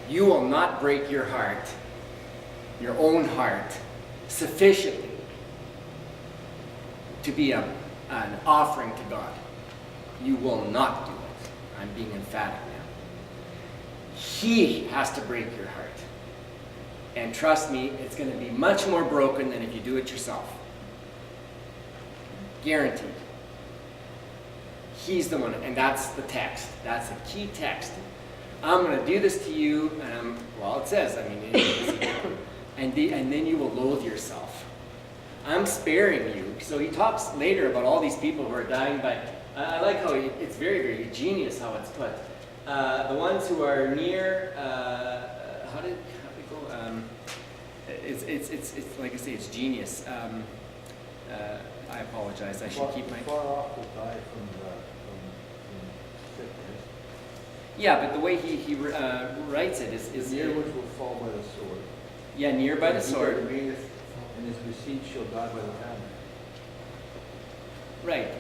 you will not break your heart, your own heart, sufficiently to be an offering to God. You will not do it. I'm being emphatic now. He has to break your heart. And trust me, it's going to be much more broken than if you do it yourself. Guaranteed. He's the one, and that's the text. That's the key text. I'm going to do this to you, and well, it says, I mean, and then you will loathe yourself. I'm sparing you. So he talks later about all these people who are dying by, I like how it's very, very genius how it's put. The ones who are near, how did it go? It's like I say, it's genius. I apologize. I should keep my. Far off will die from sickness. Yeah, but the way he writes it is near which will fall by the sword. Yeah, near by the sword. And his besieged shall die by the famine. Right.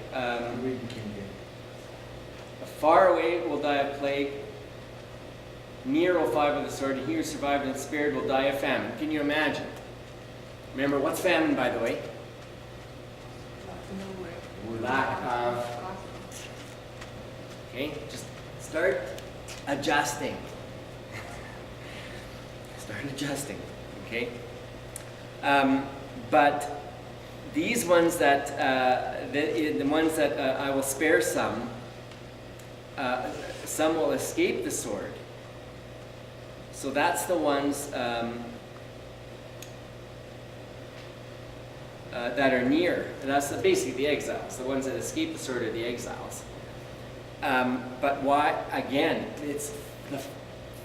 Reading King James. Far away will die of plague. Near will fall by the sword. And he who survived and spared will die of famine. Can you imagine? Remember, what's famine, by the way? Lack of. Okay, just start adjusting. Start adjusting. Okay. But these ones that the ones that I will spare some will escape the sword. So that's the ones that are near. And that's basically the exiles. The ones that escape the sword are the exiles. But why? Again, it's the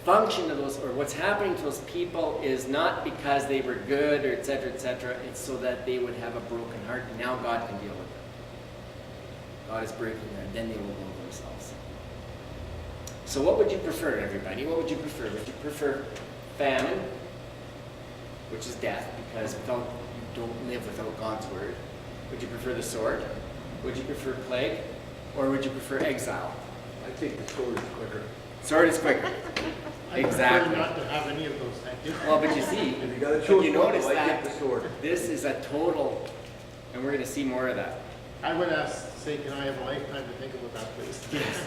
function of those, or what's happening to those people is not because they were good or etc. etc. It's so that they would have a broken heart. And now God can deal with them. God is breaking them. Then they will know themselves. So what would you prefer, everybody? What would you prefer? Would you prefer famine, which is death, because you don't live without God's word? Would you prefer the sword? Would you prefer plague? Or would you prefer exile? I think the sword is quicker. Sword is quicker. Exactly. I prefer not to have any of those, thank you. Well, but you see, If you got to choose you one, notice I that get the sword. this is a total, and we're going to see more of that. I would ask, say, can I have a lifetime to think about that, please? Yes.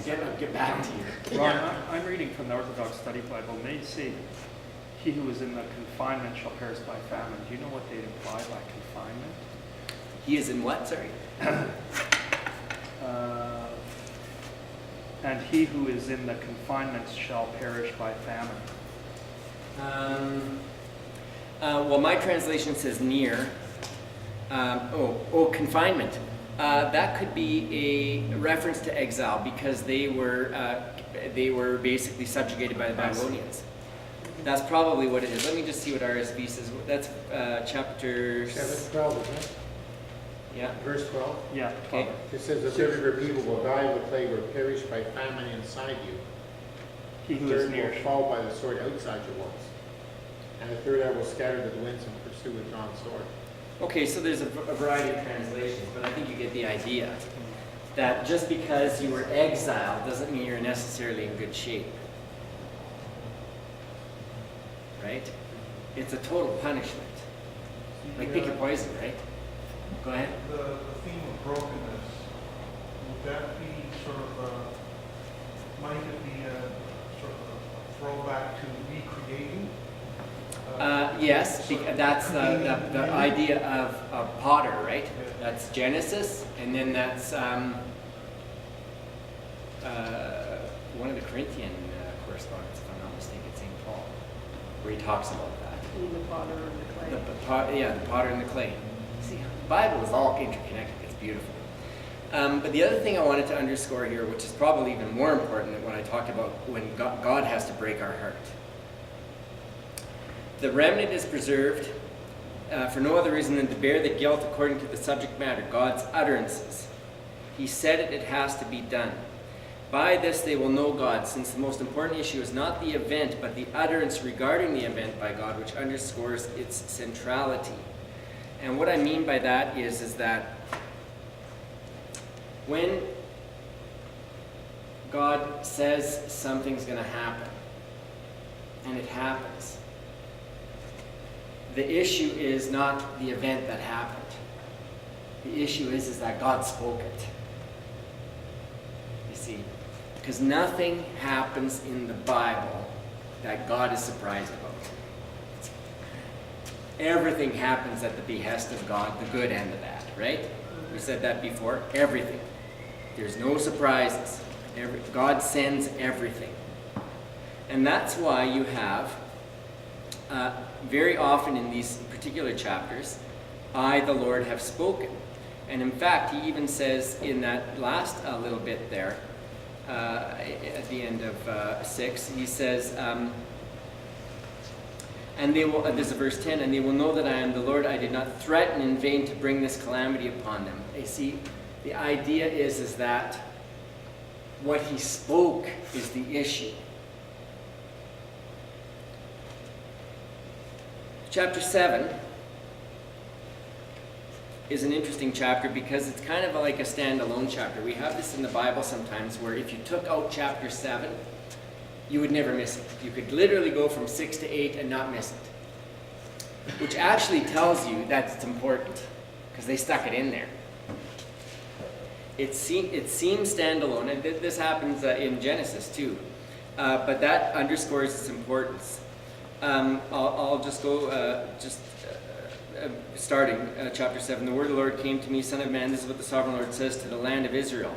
Get back to you. Ron, I'm reading from the Orthodox Study Bible, and they say, he who is in the confinement shall perish by famine. Do you know what they imply by confinement? He is in what? Sorry. And he who is in the confinement shall perish by famine. Well, my translation says near. Confinement. That could be a reference to exile because they were basically subjugated by the Babylonians. That's probably what it is. Let me just see what RSV says. That's chapter 7:12, isn't it? Yeah. Verse 12. Yeah. Okay. It says, "A third of your people will die of the plague or perish by famine inside you. He A who is third near will fall by the sword outside your walls. And a third I will scatter to the winds and pursue with drawn sword." Okay, so there's a variety of translations, but I think you get the idea that just because you were exiled doesn't mean you're necessarily in good shape. Right? It's a total punishment. Like pick your poison, right? Go ahead. The theme of brokenness, would that be sort of might it be a sort of a throwback to recreating? Yes, that's the idea of potter, right? That's Genesis, and then that's one of the Corinthian correspondence, if I'm not mistaken, St. Paul, where he talks about that. The potter and the clay. The potter and the clay. See, the Bible is all interconnected. It's beautiful. But the other thing I wanted to underscore here, which is probably even more important than when I talked about when God has to break our heart. The remnant is preserved for no other reason than to bear the guilt according to the subject matter, God's utterances. He said it, it has to be done. By this they will know God, since the most important issue is not the event, but the utterance regarding the event by God, which underscores its centrality. And what I mean by that is that when God says something's going to happen, happens. The issue is not the event that happened. The issue is that God spoke it. You see, because nothing happens in the Bible that God is surprised about. Everything happens at the behest of God, the good and the bad, right? We said that before. Everything. There's no surprises. God sends everything. And that's why you have, very often in these particular chapters, I, the Lord, have spoken. And in fact, he even says in that last little bit there, at the end of 6, he says, and they will, this is verse 10, and they will know that I am the Lord. I did not threaten in vain to bring this calamity upon them. You see, the idea is that what he spoke is the issue. Chapter 7 is an interesting chapter because it's kind of like a standalone chapter. We have this in the Bible sometimes where if you took out chapter 7, you would never miss it. You could literally go from 6 to 8 and not miss it. Which actually tells you that it's important because they stuck it in there. It seems standalone, and this happens in Genesis too. But that underscores its importance. I'll just go, starting chapter 7. The word of the Lord came to me, Son of man, this is what the sovereign Lord says to the land of Israel.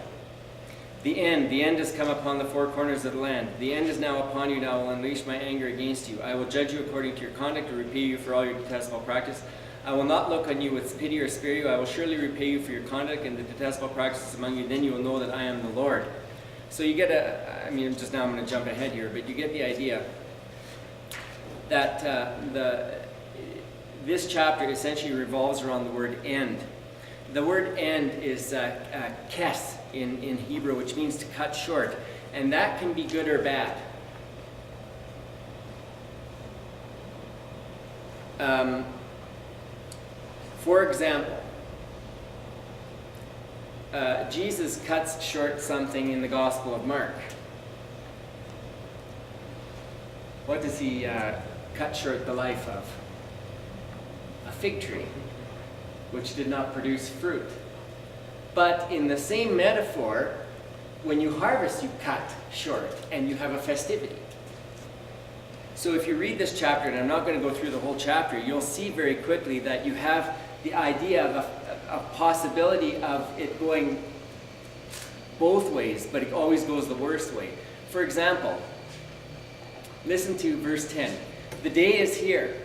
The end has come upon the four corners of the land. The end is now upon you, now I will unleash my anger against you. I will judge you according to your conduct and repay you for all your detestable practice. I will not look on you with pity or spare you. I will surely repay you for your conduct and the detestable practices among you. Then you will know that I am the Lord. So you get just now I'm going to jump ahead here, but you get the idea that this chapter essentially revolves around the word end. The word end is kes in Hebrew, which means to cut short. And that can be good or bad. For example, Jesus cuts short something in the Gospel of Mark. What does he cut short the life of? A fig tree, which did not produce fruit. But in the same metaphor, when you harvest, you cut short, and you have a festivity. So if you read this chapter, and I'm not going to go through the whole chapter, you'll see very quickly that you have the idea of a possibility of it going both ways, but it always goes the worst way. For example, listen to verse 10. The day is here.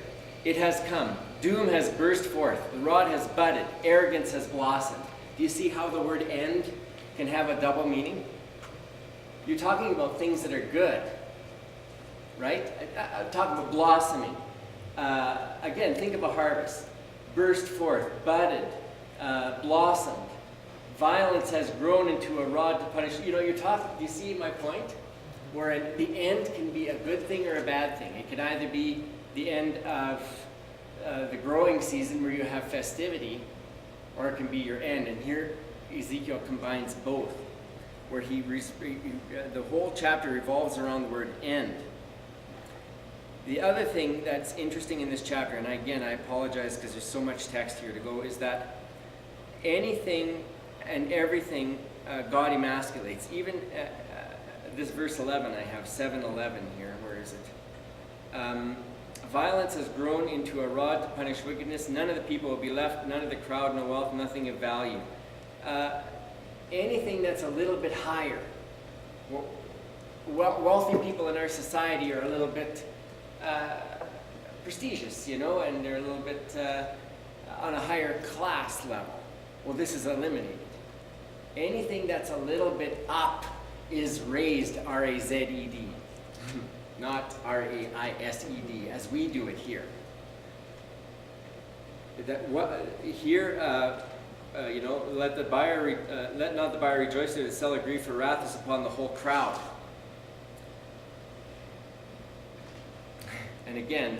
It has come. Doom has burst forth. The rod has budded. Arrogance has blossomed. Do you see how the word end can have a double meaning? You're talking about things that are good, right? I'm talking about blossoming. Again, think of a harvest. Burst forth, budded, blossomed. Violence has grown into a rod to punish. Do you see my point? Where the end can be a good thing or a bad thing. It can either be the end of the growing season where you have festivity, or it can be your end. And here Ezekiel combines both, where the whole chapter revolves around the word end. The other thing that's interesting in this chapter, and again I apologize because there's so much text here to go, is that anything and everything God emasculates. Even this verse 11, I have 7:11 here. Where is it? Violence has grown into a rod to punish wickedness. None of the people will be left, none of the crowd, no wealth, nothing of value. Anything that's a little bit higher. Wealthy people in our society are a little bit prestigious, and they're a little bit on a higher class level. Well, this is eliminated. Anything that's a little bit up is raised, R-A-Z-E-D. Not R-A-I-S-E-D, as we do it here. Here, let not the buyer rejoice, or the seller grieve, for wrath is upon the whole crowd. And again,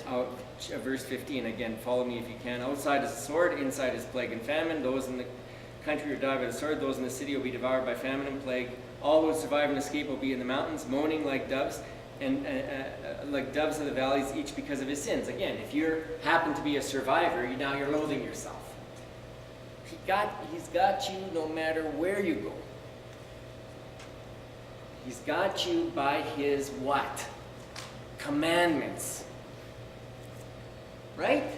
verse 15, again, follow me if you can. Outside is the sword, inside is plague and famine. Those in the country will die by the sword. Those in the city will be devoured by famine and plague. All who survive and escape will be in the mountains, moaning like doves. and like doves of the valleys, each because of his sins. Again, if you happen to be a survivor, now you're loathing yourself. He's got you no matter where you go. He's got you by his what? Commandments. Right?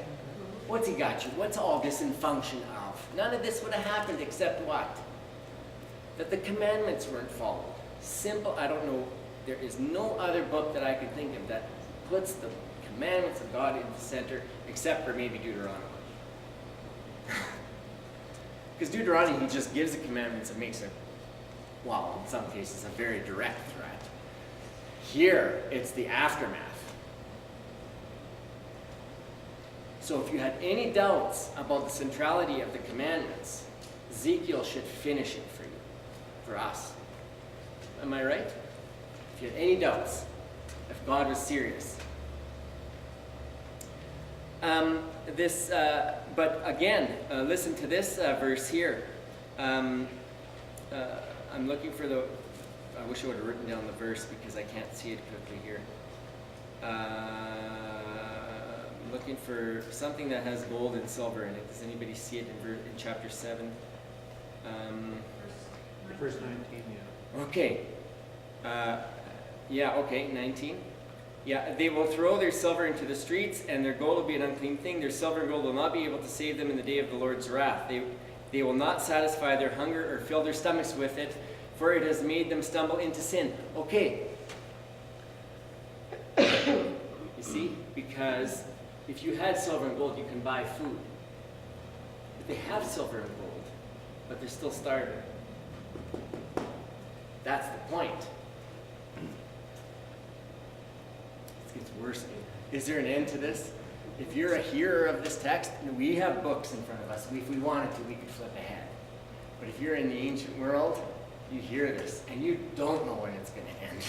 What's he got you? What's all this in function of? None of this would have happened except what? That the commandments weren't followed. Simple, I don't know, there is no other book that I could think of that puts the commandments of God in the center, except for maybe Deuteronomy. Because Deuteronomy, he just gives the commandments and makes it, well, in some cases, a very direct threat. Here, it's the aftermath. So if you had any doubts about the centrality of the commandments, Ezekiel should finish it for you, for us. Am I right? If you had any doubts, if God was serious. But again, listen to this verse here. I'm looking for I wish I would have written down the verse because I can't see it quickly here. I'm looking for something that has gold and silver in it. Does anybody see it in chapter 7? Verse 19, yeah. Okay. Okay, 19. Yeah, they will throw their silver into the streets, and their gold will be an unclean thing. Their silver and gold will not be able to save them in the day of the Lord's wrath. They will not satisfy their hunger or fill their stomachs with it, for it has made them stumble into sin. Okay. You see? Because if you had silver and gold, you can buy food. But they have silver and gold, but they're still starving. That's the point. It gets worse. Is there an end to this? If you're a hearer of this text, we have books in front of us. If we wanted to, we could flip ahead. But if you're in the ancient world, you hear this, and you don't know when it's going to end.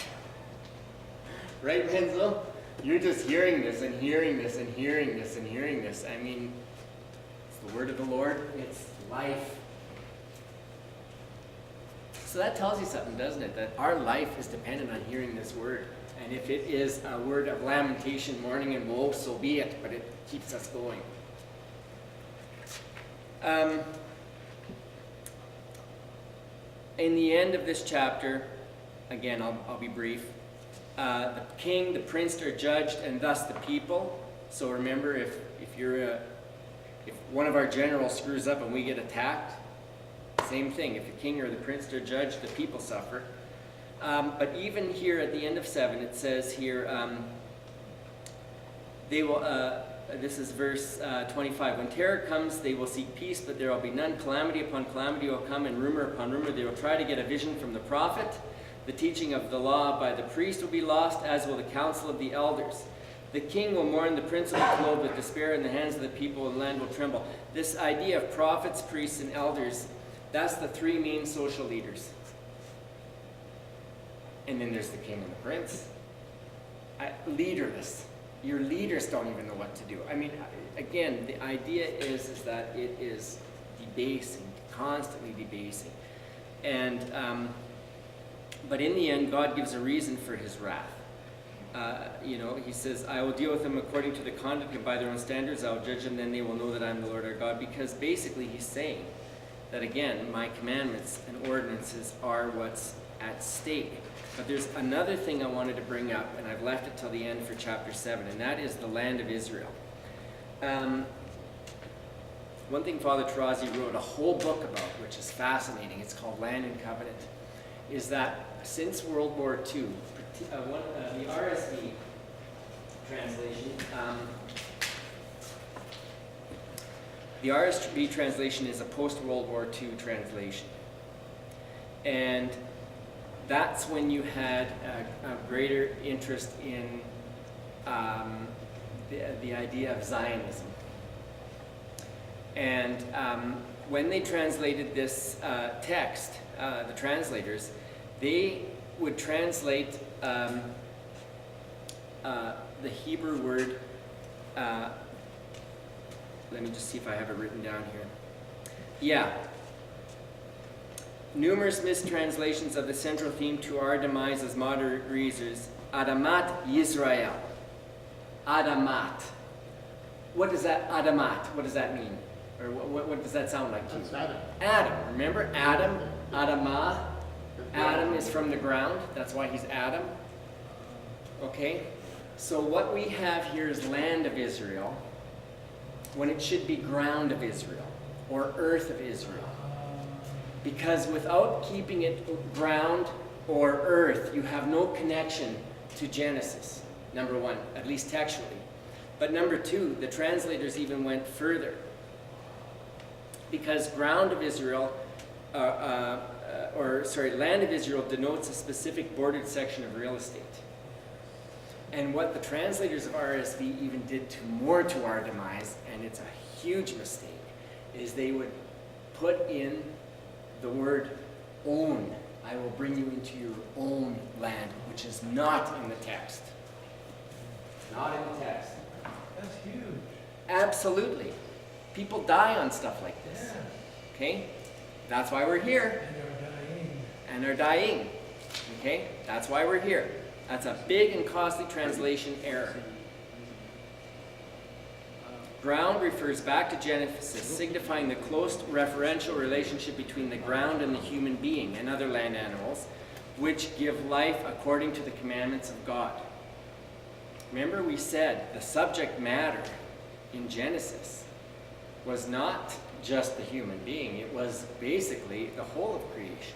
Right, Menzo? You're just hearing this and hearing this and hearing this and hearing this. I mean, it's the word of the Lord. It's life. So that tells you something, doesn't it? That our life is dependent on hearing this word. And if it is a word of lamentation, mourning, and woe, so be it. But it keeps us going. In the end of this chapter, again, I'll be brief. The king, the prince are judged, and thus the people. So remember, if one of our generals screws up and we get attacked, same thing. If the king or the prince are judged, the people suffer. But even here at the end of 7, it says here, they will. This is verse 25. When terror comes, they will seek peace, but there will be none. Calamity upon calamity will come, and rumor upon rumor. They will try to get a vision from the prophet. The teaching of the law by the priest will be lost, as will the counsel of the elders. The king will mourn, the prince will be clothed with despair, in the hands of the people, and the land will tremble. This idea of prophets, priests, and elders, that's the three main social leaders. And then there's the king and the prince. Leaderless. Your leaders don't even know what to do. I mean, again, the idea is that it is debasing, constantly debasing. And but in the end, God gives a reason for his wrath. He says, I will deal with them according to the conduct and by their own standards. I will judge them, then they will know that I am the Lord our God. Because basically he's saying that, again, my commandments and ordinances are what's at stake. But there's another thing I wanted to bring up, and I've left it till the end for chapter 7, and that is the land of Israel. One thing Father Tarazi wrote a whole book about, which is fascinating, it's called Land and Covenant, is that since World War II, the RSV translation, the RSV translation is a post-World War II translation. And that's when you had a greater interest in the idea of Zionism. And when they translated this text, the translators, they would translate the Hebrew word, let me just see if I have it written down here. Yeah. Numerous mistranslations of the central theme to our demise as modern readers Adamat Yisrael. Adamat. What does that mean? Or what does that sound like to you? That's Adam. Adam. Remember Adam? Adamah. Adam is from the ground. That's why he's Adam. Okay? So what we have here is land of Israel, when it should be ground of Israel, or earth of Israel. Because without keeping it ground or earth, you have no connection to Genesis, number one, at least textually. But number two, the translators even went further. Because ground of Israel, land of Israel denotes a specific bordered section of real estate. And what the translators of RSV even did more to our demise, and it's a huge mistake, is they would put in the word own. I will bring you into your own land, which is not in the text. Not in the text. That's huge. Absolutely. People die on stuff like this. Yeah. Okay? That's why we're here. And they're dying. And they're dying. Okay? That's why we're here. That's a big and costly translation error. Ground refers back to Genesis, signifying the close referential relationship between the ground and the human being and other land animals, which give life according to the commandments of God. Remember, we said the subject matter in Genesis was not just the human being. It was basically the whole of creation.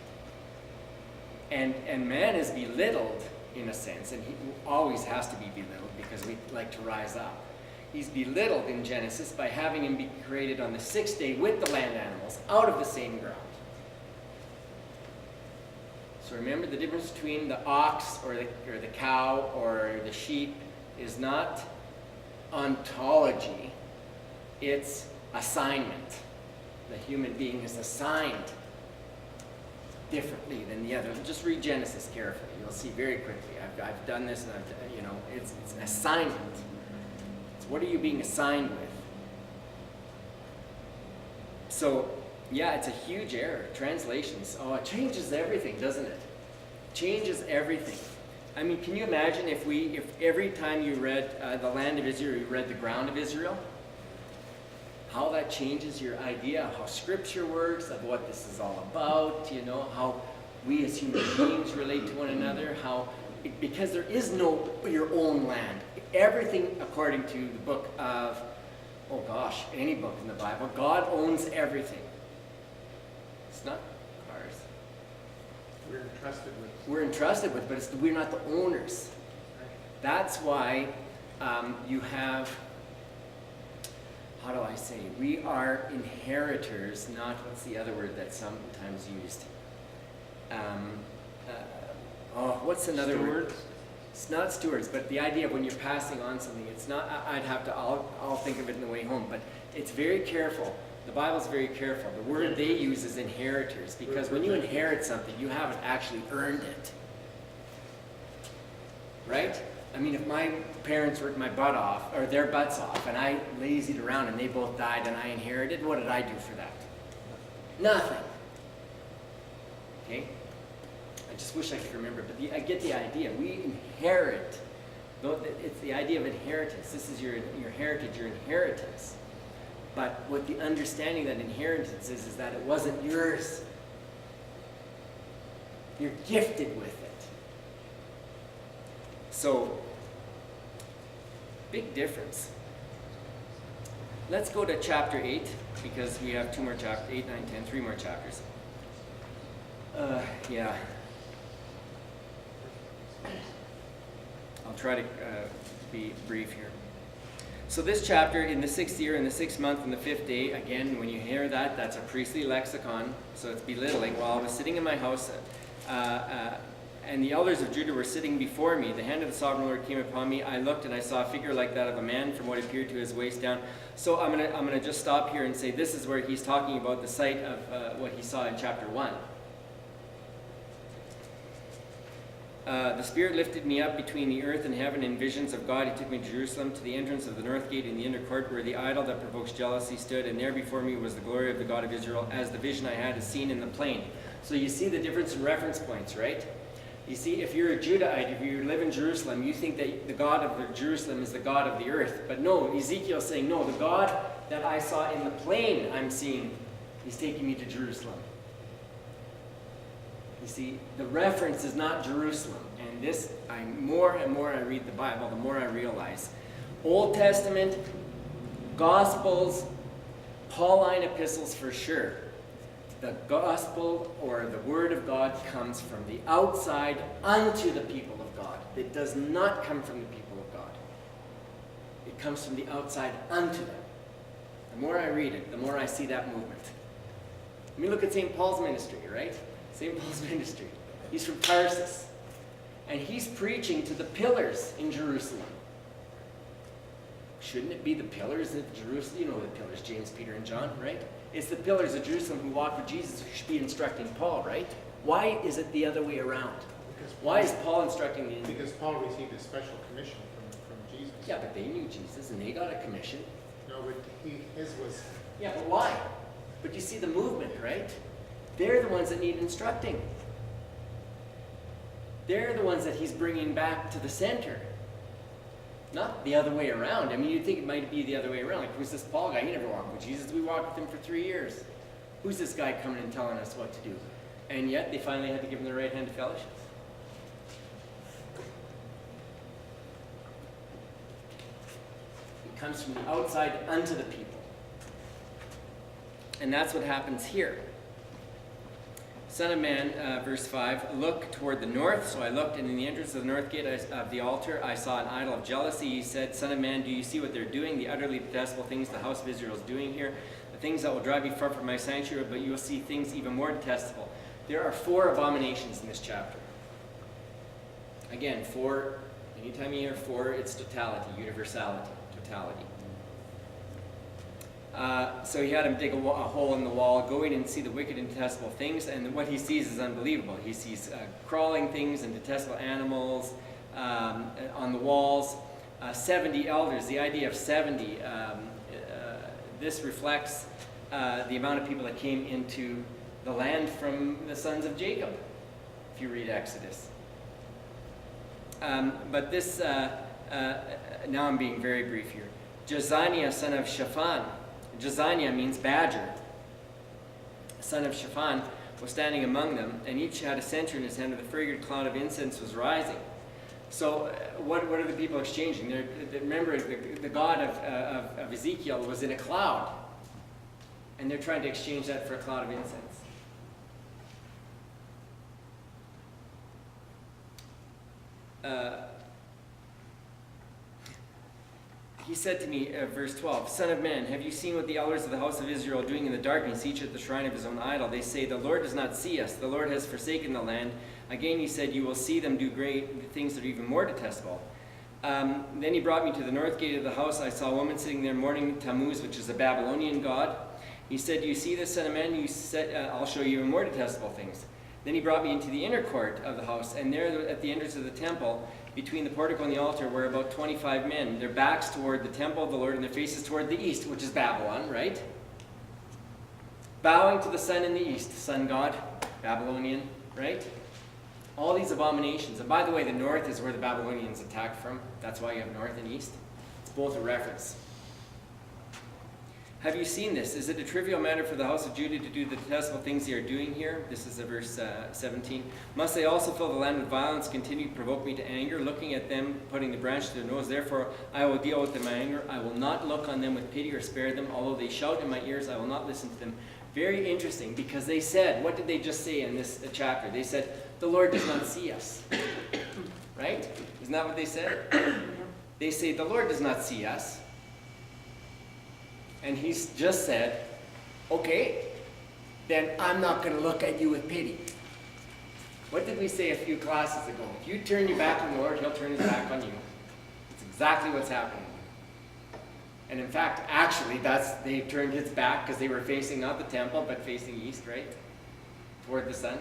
And man is belittled in a sense, and he always has to be belittled because we like to rise up. He's belittled in Genesis by having him be created on the sixth day with the land animals out of the same ground. So remember, the difference between the ox or the cow or the sheep is not ontology, it's assignment. The human being is assigned differently than the other. Just read Genesis carefully. You'll see very quickly. I've done this, and it's an assignment. It's what are you being assigned with? So, yeah, it's a huge error. Translations. Oh, it changes everything, doesn't it? Changes everything. I mean, can you imagine if every time you read the land of Israel, you read the ground of Israel? How that changes your idea of how Scripture works, of what this is all about, how we as human beings relate to one another, because there is no your own land. Everything according to the book of, any book in the Bible, God owns everything. It's not ours. We're entrusted with, but we're not the owners. That's why you have, how do I say, we are inheritors, not, what's the other word that's sometimes used? What's another word? It's not stewards, but the idea of when you're passing on something, it's not, I'll think of it in the way home, but it's very careful. The Bible's very careful. The word they use is inheritors, because when you inherit something, you haven't actually earned it. Right? I mean, if my parents worked my butt off, or their butts off, and I lazied around and they both died and I inherited, what did I do for that? Nothing. Okay? I just wish I could remember, but I get the idea. We inherit. It's the idea of inheritance. This is your heritage, your inheritance. But what the understanding that inheritance is that it wasn't yours. You're gifted with it. So, big difference. Let's go to chapter 8, because we have 2 more chapters, 8, 9, 10, 3 more chapters. Yeah. I'll try to be brief here. So this chapter, in the 6th year, in the 6th month, in the 5th day, again, when you hear that, that's a priestly lexicon, so it's belittling. While I was sitting in my house, and the elders of Judah were sitting before me, the hand of the sovereign Lord came upon me. I looked and I saw a figure like that of a man from what appeared to his waist down. So I'm gonna just stop here and say this is where he's talking about the site of what he saw in chapter 1. The Spirit lifted me up between the earth and heaven in visions of God. He took me to Jerusalem, to the entrance of the north gate in the inner court, where the idol that provokes jealousy stood, and there before me was the glory of the God of Israel, as the vision I had is seen in the plain. So you see the difference in reference points, right? You see, if you're a Judahite, if you live in Jerusalem, you think that the God of Jerusalem is the God of the earth. But no, Ezekiel's saying, no, the God that I saw in the plain I'm seeing is taking me to Jerusalem. You see, the reference is not Jerusalem. And this, more and more I read the Bible, the more I realize. Old Testament, Gospels, Pauline epistles for sure. The gospel or the word of God comes from the outside unto the people of God. It does not come from the people of God. It comes from the outside unto them. The more I read it, the more I see that movement. Let me look at St. Paul's ministry, right? St. Paul's ministry. He's from Tarsus. And he's preaching to the pillars in Jerusalem. Shouldn't it be the pillars of Jerusalem? You know the pillars, James, Peter, and John, right? It's the pillars of Jerusalem who walked with Jesus who should be instructing Paul, right? Why is it the other way around? Why is Paul instructing the... Because Paul received a special commission from Jesus. Yeah, but they knew Jesus and they got a commission. No, but his was... Yeah, but why? But you see the movement, right? They're the ones that need instructing. They're the ones that he's bringing back to the center. Not the other way around. I mean, you'd think it might be the other way around. Like, who's this Paul guy? He never walked with Jesus. We walked with him for 3 years. Who's this guy coming and telling us what to do? And yet, they finally had to give him the right hand of fellowship. It comes from the outside unto the people. And that's what happens here. Son of man, verse 5, look toward the north. So I looked, and in the entrance of the north gate of the altar, I saw an idol of jealousy. He said, Son of man, do you see what they're doing? The utterly detestable things the house of Israel is doing here. The things that will drive you far from my sanctuary, but you will see things even more detestable. There are 4 abominations in this chapter. Again, 4, anytime you hear 4, it's totality, universality, totality. So he had him dig a hole in the wall, go in and see the wicked and detestable things, and what he sees is unbelievable. He sees crawling things and detestable animals on the walls. 70 elders, the idea of 70, this reflects the amount of people that came into the land from the sons of Jacob, if you read Exodus. But this, now I'm being very brief here. Jezaniah, son of Shaphan. Jezaniah means badger. Son of Shaphan was standing among them, and each had a censer in his hand, and the fragrant cloud of incense was rising. So what are the people exchanging? Remember, the God of Ezekiel was in a cloud, and they're trying to exchange that for a cloud of incense. He said to me, verse 12, Son of man, have you seen what the elders of the house of Israel are doing in the darkness, each at the shrine of his own idol? They say, the Lord does not see us. The Lord has forsaken the land. Again he said, you will see them do great things that are even more detestable. Then he brought me to the north gate of the house. I saw a woman sitting there mourning Tammuz, which is a Babylonian god. He said, do you see this, son of man? You said, I'll show you even more detestable things. Then he brought me into the inner court of the house, and there at the entrance of the temple, between the portico and the altar, were about 25 men, their backs toward the temple of the Lord and their faces toward the east, which is Babylon, right? Bowing to the sun in the east, sun god, Babylonian, right? All these abominations. And by the way, the north is where the Babylonians attacked from. That's why you have north and east. It's both a reference. Have you seen this? Is it a trivial matter for the house of Judah to do the detestable things they are doing here? This is verse 17. Must they also fill the land with violence, continue to provoke me to anger, looking at them, putting the branch to their nose? Therefore, I will deal with them in anger. I will not look on them with pity or spare them. Although they shout in my ears, I will not listen to them. Very interesting, because they said, what did they just say in this chapter? They said, the Lord does not see us. Right? Isn't that what they said? They say, the Lord does not see us. And he's just said, okay, then I'm not going to look at you with pity. What did we say a few classes ago? If you turn your back on the Lord, he'll turn his back on you. It's exactly what's happening. And in fact, actually, they turned his back because they were facing not the temple, but facing east, right? Toward the sun.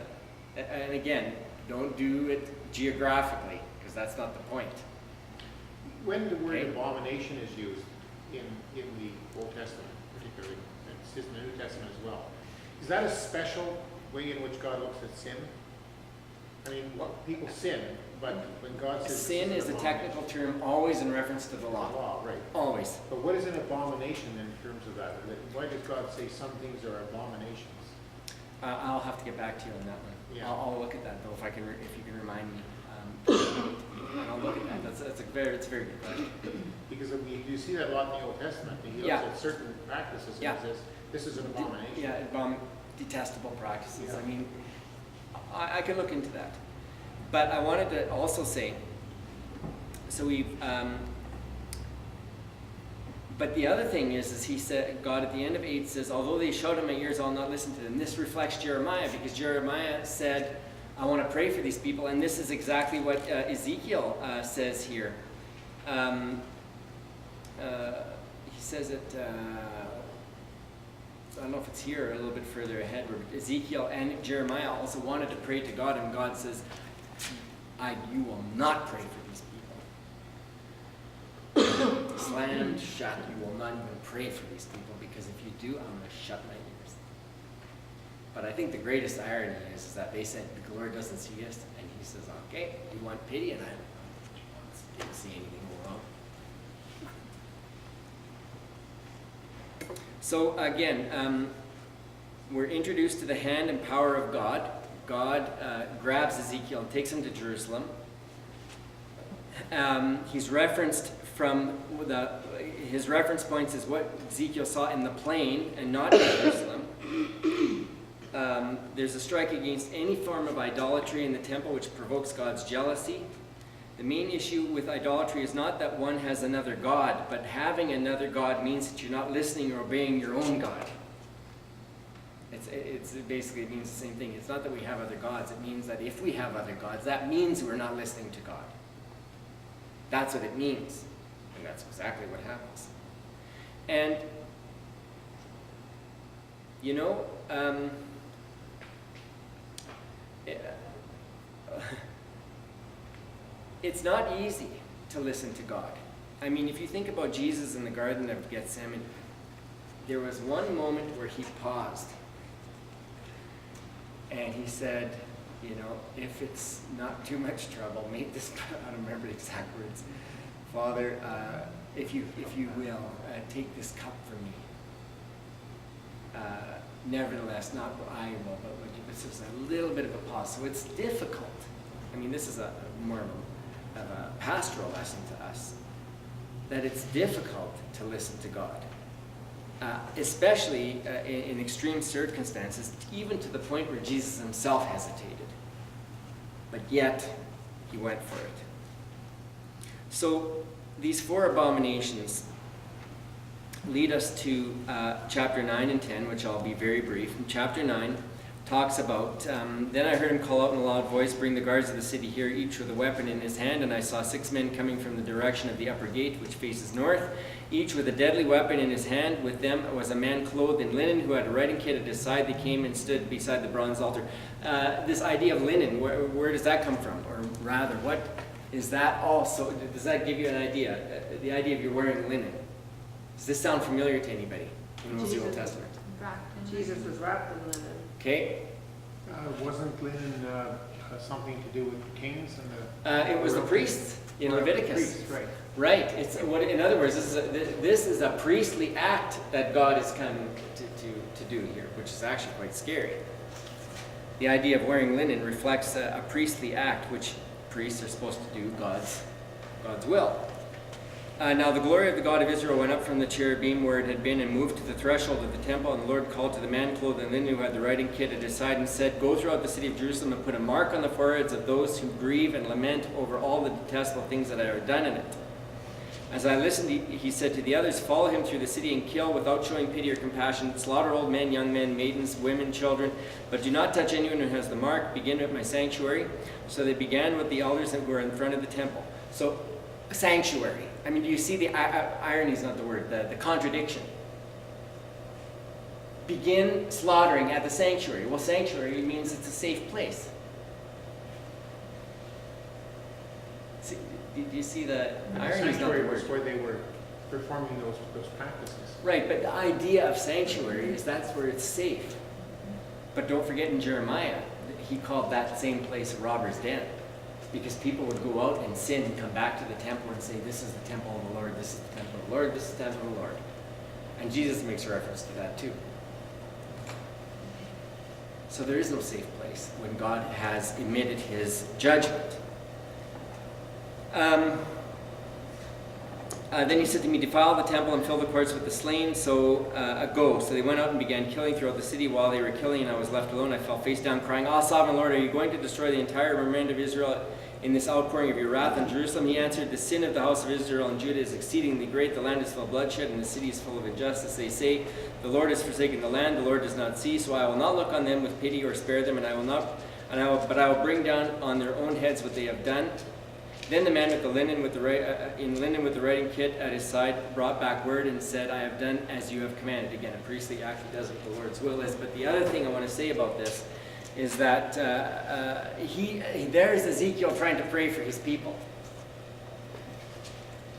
And again, don't do it geographically, because that's not the point. When the word Okay. abomination is used in the Old Testament, particularly, and it's used in the New Testament as well, is that a special way in which God looks at sin? I mean, people sin, but when God says. Sin this is a an technical term always in reference to the abomination- law. Law, right. Always. But what is an abomination in terms of that? Why does God say some things are abominations? I'll have to get back to you on that one. Yeah. I'll look at that though, if you can remind me. And I'll look at that. It's a very good question. Because you see that a lot in the Old Testament. He looks Yeah. at certain practices and Yeah. says, this is an abomination. Yeah, detestable practices. Yeah. I mean, I can look into that. But I wanted to also say, so but the other thing is he said, God at the end of 8 says, although they shout in my ears, I'll not listen to them. This reflects Jeremiah, because Jeremiah said, I want to pray for these people, and this is exactly what Ezekiel says here. He says it, I don't know if it's here or a little bit further ahead, where Ezekiel and Jeremiah also wanted to pray to God, and God says, you will not pray for these people. Slammed shut, you will not even pray for these people, because if you do, I'm going to shut my ears. But I think the greatest irony is that they said, the Lord doesn't see us, and he says, okay, you want pity, and I didn't see anything wrong. So again, we're introduced to the hand and power of God. God grabs Ezekiel and takes him to Jerusalem. He's referenced from his reference points is what Ezekiel saw in the plain and not in Jerusalem. There's a strike against any form of idolatry in the temple which provokes God's jealousy. The main issue with idolatry is not that one has another God, but having another God means that you're not listening or obeying your own God. It basically means the same thing. It's not that we have other gods. It means that if we have other gods, that means we're not listening to God. That's what it means. And that's exactly what happens. And, you know, it's not easy to listen to God. I mean, if you think about Jesus in the Garden of Gethsemane, there was one moment where he paused and he said, you know, if it's not too much trouble, make this, I don't remember the exact words, Father, if you will, take this cup from me. Nevertheless, not what I will, but what you. This is a little bit of a pause. So it's difficult. I mean, this is a more of a pastoral lesson to us, that it's difficult to listen to God. Especially in extreme circumstances, even to the point where Jesus himself hesitated. But yet, he went for it. So, these 4 abominations lead us to chapter 9 and 10, which I'll be very brief. And chapter 9 talks about, then I heard him call out in a loud voice, bring the guards of the city here, each with a weapon in his hand, and I saw 6 men coming from the direction of the upper gate, which faces north, each with a deadly weapon in his hand. With them was a man clothed in linen who had a writing kit at his side. They came and stood beside the bronze altar. This idea of linen, where does that come from? Or rather, what is that also? Does that give you an idea? The idea of you're wearing linen. Does this sound familiar to anybody in the Old Testament? Jesus was wrapped in linen. Okay. Wasn't linen something to do with the kings and the? It was the priests in Leviticus. Priests, right. Right. It's what. In other words, this is a priestly act that God is coming to do here, which is actually quite scary. The idea of wearing linen reflects a priestly act, which priests are supposed to do God's will. Now the glory of the God of Israel went up from the cherubim where it had been and moved to the threshold of the temple, and the Lord called to the man clothed in linen who had the writing kit at his side and said, go throughout the city of Jerusalem and put a mark on the foreheads of those who grieve and lament over all the detestable things that are done in it. As I listened, he said to the others, follow him through the city and kill without showing pity or compassion. Slaughter old men, young men, maidens, women, children. But do not touch anyone who has the mark. Begin at my sanctuary. So they began with the elders that were in front of the temple. So, sanctuary. I mean, do you see the irony is not the word, the contradiction. Begin slaughtering at the sanctuary. Well, sanctuary means it's a safe place. Do you see the irony is not the Sanctuary was word? where they were performing those practices. Right, but the idea of sanctuary is that's where it's safe. But don't forget in Jeremiah, he called that same place a robber's den. Because people would go out and sin and come back to the temple and say, this is the temple of the Lord, this is the temple of the Lord, this is the temple of the Lord. And Jesus makes a reference to that too. So there is no safe place when God has emitted his judgment. Then he said to me, defile the temple and fill the courts with the slain, so go. So they went out and began killing throughout the city. While they were killing and I was left alone, I fell face down crying, Ah, sovereign Lord, are you going to destroy the entire remnant of Israel in this outpouring of your wrath on Jerusalem? He answered, the sin of the house of Israel and Judah is exceedingly great. The land is full of bloodshed and the city is full of injustice. They say, the Lord has forsaken the land, the Lord does not see. So I will not look on them with pity or spare them, but I will bring down on their own heads what they have done. Then the man with the linen with the writing kit at his side brought back word and said, I have done as you have commanded. Again, a priestly act, he does what the Lord's will is. But the other thing I want to say about this is that there's Ezekiel trying to pray for his people.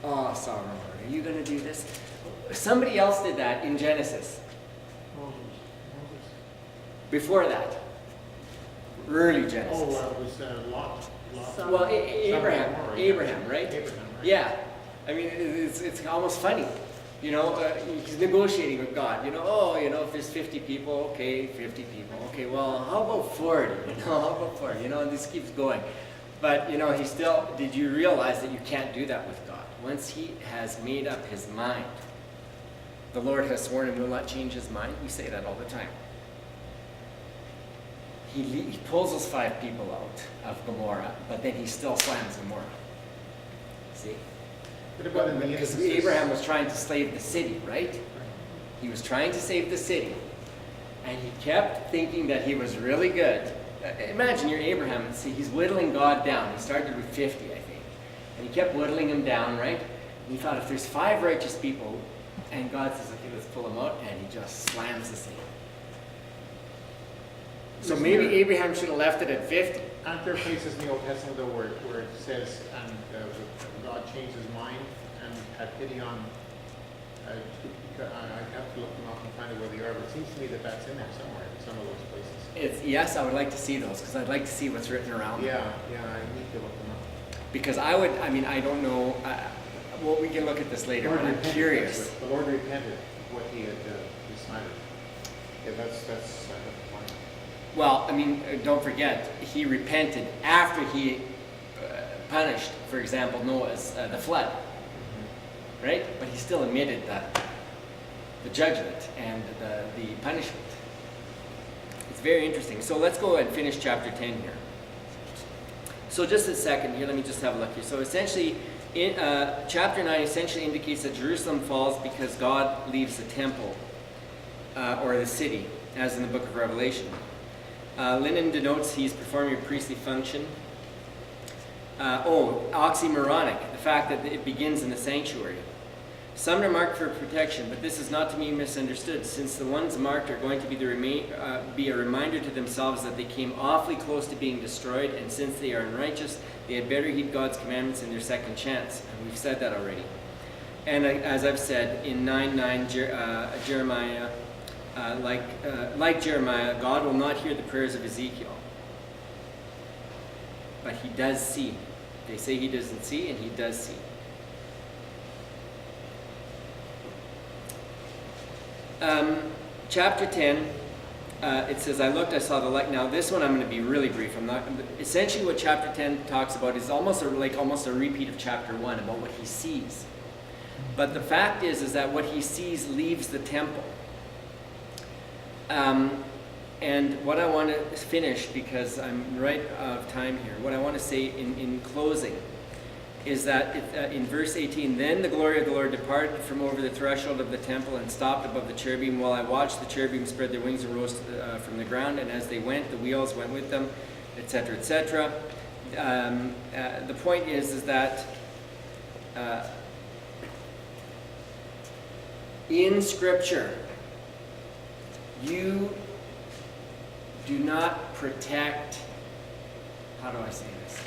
Oh, sovereign Lord, are you going to do this? Somebody else did that in Genesis. Moses. Before that. Early Genesis. Oh, it was Lot. Well, Abraham, right? Abraham, right? Yeah. I mean, it's almost funny. You know, he's negotiating with God. You know, if there's 50 people, okay, 50 people. Okay, well, how about 40? How about 40? And this keeps going. But, he still, did you realize that you can't do that with God? Once he has made up his mind, the Lord has sworn and will not change his mind. We say that all the time. He pulls those 5 people out of Gomorrah, but then he still slams Gomorrah. See? What about in the Because instances- Abraham was trying to save the city, right? He was trying to save the city. And he kept thinking that he was really good. Imagine you're Abraham and see, he's whittling God down. He started with 50, I think. And he kept whittling him down, right? And he thought, if there's 5 righteous people, and God says, okay, let's pull them out, and he just slams the city. So maybe Abraham should have left it at 50. Aren't there places in the Old Testament, though, where it says, and God changed his mind and had pity on, I have to look them up and find out where they are, but it seems to me that that's in there somewhere, in some of those places. Yes, I would like to see those, because I'd like to see what's written around them. Yeah, I need to look them up. Because I don't know, well, we can look at this later, but I'm curious. The Lord repented of what he had decided. Yeah, that's I have to find. Well, don't forget, he repented after he punished, for example, Noah's, the flood, right? But he still admitted the judgment and the punishment. It's very interesting. So let's go and finish chapter 10 here. So just a second here, let me just have a look here. So essentially, chapter 9 essentially indicates that Jerusalem falls because God leaves the temple or the city, as in the book of Revelation. Linen denotes he's performing a priestly function. Oxymoronic, the fact that it begins in the sanctuary. Some are marked for protection, but this is not to be misunderstood, since the ones marked are going to be a reminder to themselves that they came awfully close to being destroyed, and since they are unrighteous, they had better heed God's commandments in their second chance. And we've said that already. And as I've said, in 9:9, Jeremiah, like Jeremiah, God will not hear the prayers of Ezekiel. But he does see. They say he doesn't see, and he does see. Chapter 10, it says, I looked, I saw the light. Now this one I'm going to be really brief. Essentially what chapter 10 talks about is almost a repeat of chapter 1 about what he sees. But the fact is that what he sees leaves the temple. And what I want to finish, because I'm right out of time here, what I want to say in closing is that in verse 18, then the glory of the Lord departed from over the threshold of the temple and stopped above the cherubim. While I watched, the cherubim spread their wings and rose from the ground, and as they went, the wheels went with them, etc., etc. The point is that in Scripture, you do not protect, how do I say this?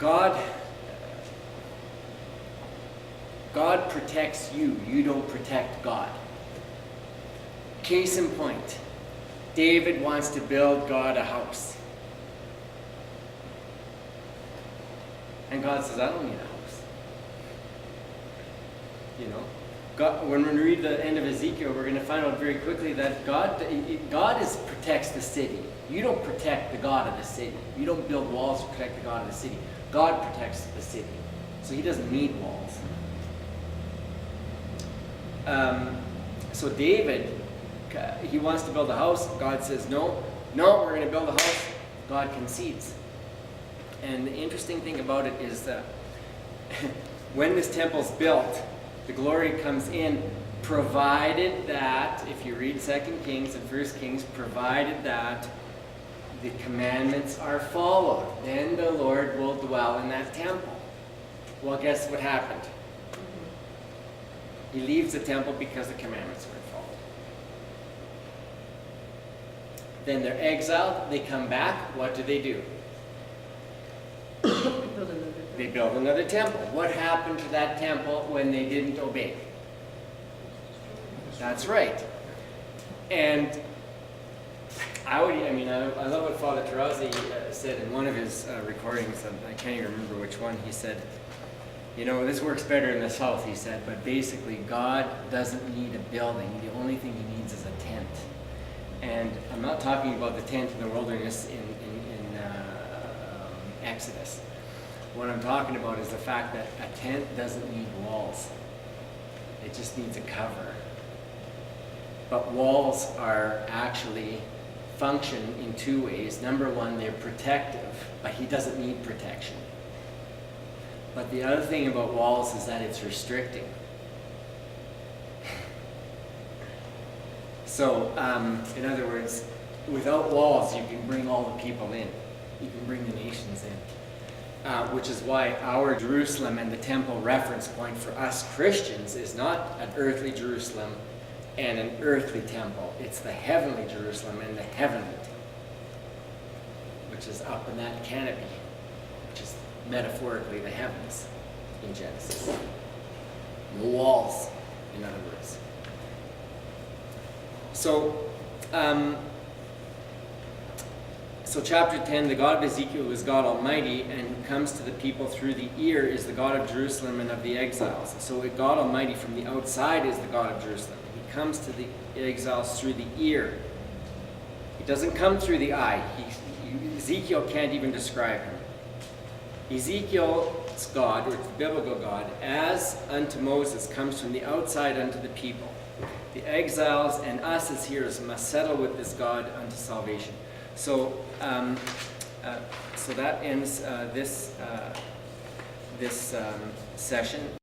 God protects you. You don't protect God. Case in point, David wants to build God a house. And God says, I don't need a house. You know? God, when we read the end of Ezekiel, we're going to find out very quickly that God protects the city. You don't protect the God of the city. You don't build walls to protect the God of the city. God protects the city. So he doesn't need walls. So David, he wants to build a house. God says, no, we're going to build a house. God concedes. And the interesting thing about it is that when this temple's built, the glory comes in, provided that, if you read 2 Kings and 1 Kings, provided that the commandments are followed. Then the Lord will dwell in that temple. Well, guess what happened? He leaves the temple because the commandments weren't followed. Then they're exiled, they come back, what do? They build another temple. What happened to that temple when they didn't obey? That's right. And I love what Father Tarazi said in one of his recordings. I can't even remember which one. He said, you know, this works better in the South, he said, but basically God doesn't need a building. The only thing he needs is a tent. And I'm not talking about the tent in the wilderness in Exodus. What I'm talking about is the fact that a tent doesn't need walls. It just needs a cover. But walls are actually function in two ways. Number one, they're protective, but he doesn't need protection. But the other thing about walls is that it's restricting. So, in other words, without walls, you can bring all the people in. You can bring the nations in. Which is why our Jerusalem and the temple reference point for us Christians is not an earthly Jerusalem and an earthly temple. It's the heavenly Jerusalem and the heavenly temple, which is up in that canopy, which is metaphorically the heavens in Genesis. No walls, in other words. So chapter 10, the God of Ezekiel is God Almighty, and who comes to the people through the ear is the God of Jerusalem and of the exiles. So God Almighty from the outside is the God of Jerusalem. He comes to the exiles through the ear. He doesn't come through the eye. Ezekiel can't even describe him. Ezekiel's God, or the biblical God, as unto Moses, comes from the outside unto the people. The exiles and us as hearers must settle with this God unto salvation. So that ends this session.